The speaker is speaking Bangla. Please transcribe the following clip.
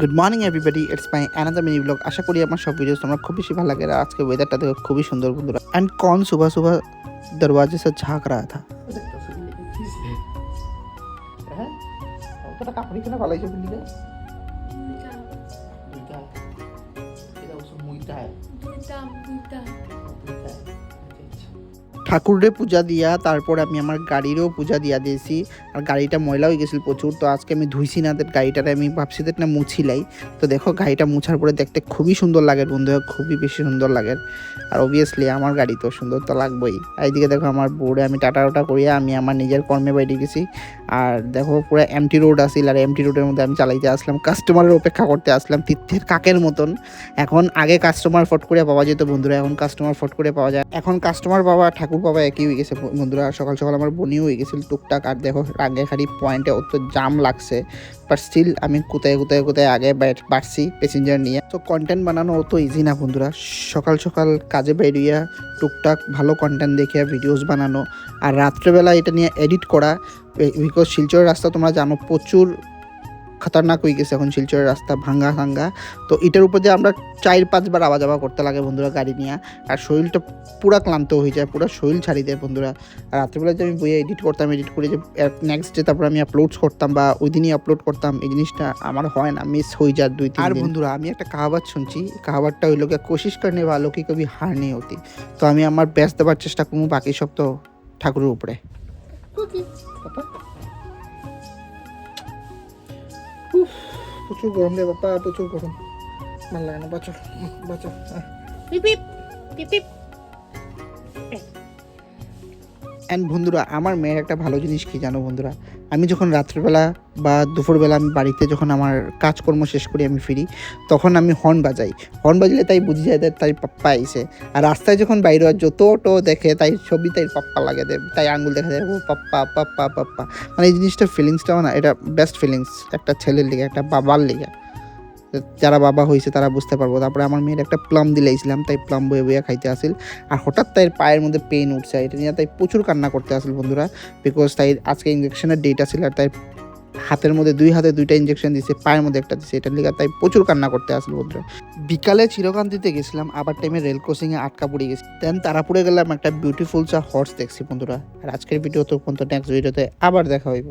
Good morning everybody, it's my another mini blog. আশা করি আমার সব ভিডিওস তোমার খুব বেশি ভালো লাগে। আর আজকে ওয়েদারটা দেখো খুবই সুন্দর বন্ধুরা। एंड कौन सुबह सुबह दरवाजे से झांक रहा था। ঠাকুরে পূজা দিয়া তারপর আমি আমার গাড়িরও পূজা দিয়া দিয়েছি। আর গাড়িটা ময়লা হয়ে গেছিল প্রচুর, তো আজকে আমি ধুইছি না গাড়িটারে, আমি ভাবছি না মুছিলাই। তো দেখো গাড়িটা মুছার পরে দেখতে খুবই সুন্দর লাগে বন্ধু, খুবই বেশি সুন্দর লাগে। আর অবভিয়াসলি আমার গাড়ি তো সুন্দর তো লাগবেই। এইদিকে দেখো আমার বোর্ডে আমি টাটা করিয়া আমি আমার নিজের কর্মে বাইরে গেছি। আর দেখো পুরো এমটি রোড আসিল, আর এমটি রোডের মধ্যে আমি চালাইতে আসলাম, কাস্টমারের অপেক্ষা করতে আসলাম তিথের কাকের মতন। এখন আগে কাস্টমার ফট করে পাওয়া যেত বন্ধুরা, এখন কাস্টমার ফট করে পাওয়া যায়। এখন কাস্টমার পাওয়া ঠাকুর পাওয়া একই হয়ে গেছে বন্ধুরা। সকাল সকাল আমার বনিও হয়ে গেছিল টুকটাক। আর দেখো রাঙ্গেখাড়ি পয়েন্টে অত জাম লাগছে, বাট স্টিল আমি কোথায় আগে বাড়ছি প্যাসেঞ্জার নিয়ে। তো কন্টেন্ট বানানো অত ইজি না বন্ধুরা। সকাল সকাল কাজে বেরিয়ে টুকটাক ভালো কন্টেন্ট দেখে ভিডিওস বানানো, আর রাত্রেবেলা এটা নিয়ে এডিট করা। বিকজ শিলচরের রাস্তা তোমরা জানো প্রচুর খতরনাক হয়ে গেছে এখন শিলচরের রাস্তা, ভাঙ্গা। তো এটার উপর দিয়ে আমরা 4-5 বার আওয়া যাওয়া করতে লাগে বন্ধুরা গাড়ি নিয়ে। আর শরীরটা পুরা ক্লান্ত হয়ে যায়, পুরো শরীর ছাড়ি দেয় বন্ধুরা। আর রাত্রিবেলা যে আমি বইয়ে এডিট করতাম, এডিট করে যে নেক্সট ডে তারপর আমি আপলোড করতাম বা ওই দিনই আপলোড করতাম, এই জিনিসটা আমার হয় না, মিস হয়ে যায় 2-3 দিন। আর বন্ধুরা আমি একটা কাহাবাত শুনছি, কাহাবাতটা হইল গিয়ে কোশিশ করনে ভালো কি কবি হার নেই হতি। তো আমি আমার বেস্ট দেওয়ার চেষ্টা করবো, বাকি সব তো ঠাকুরের উপরে। প্রচুর গরম রে বাবা, প্রচুর গরম, ভালো লাগে না। বাঁচো অ্যান্ড বন্ধুরা আমার মেয়ের একটা ভালো জিনিস কি জানো বন্ধুরা, আমি যখন রাত্রিবেলা বা দুপুরবেলা আমি বাড়িতে যখন আমার কাজকর্ম শেষ করি আমি ফিরি, তখন আমি হর্ন বাজলে তাই বুঝে যায় তাই পাপ্পা আইসে। আর রাস্তায় যখন বাইরে যত অটো দেখে তাই ছবি তাই পাপ্পা লাগে দেয়, তাই আঙ্গুল দেখা যায় ও পাপ্পা। মানে এই জিনিসটা ফিলিংসটাও না, এটা বেস্ট ফিলিংস একটা ছেলের লিগে, একটা বাবার লিগে। যারা বাবা হয়েছে তারা বুঝতে পারবো। তারপরে আমার মেয়ের একটা প্লাম দিলাইছিলাম, তাই প্লাম বয়ে খাইতে আসিল। আর হঠাৎ তাই পায়ের মধ্যে পেন উঠছে, এটা নিয়ে তাই প্রচুর কান্না করতে আসিল বন্ধুরা। বিকজ তাই আজকে ইঞ্জেকশনের ডেট আসিল, আর তাই হাতের মধ্যে 2 হাতে 2টা ইঞ্জেকশন দিছে, পায়ের মধ্যে একটা দিছে, এটার লিগে তাই প্রচুর কান্না করতে আসিল বন্ধুরা। বিকালে চিরকান্তিতে গেছিলাম, আবার টাইমে রেল ক্রসিংয়ে আটকা পড়ে গেছি। দেন তারাপুরে গেলাম, একটা বিউটিফুল হর্স দেখছি বন্ধুরা। আর আজকের ভিডিও তো পর্যন্ত, নেক্সট ভিডিওতে আবার দেখা হইব।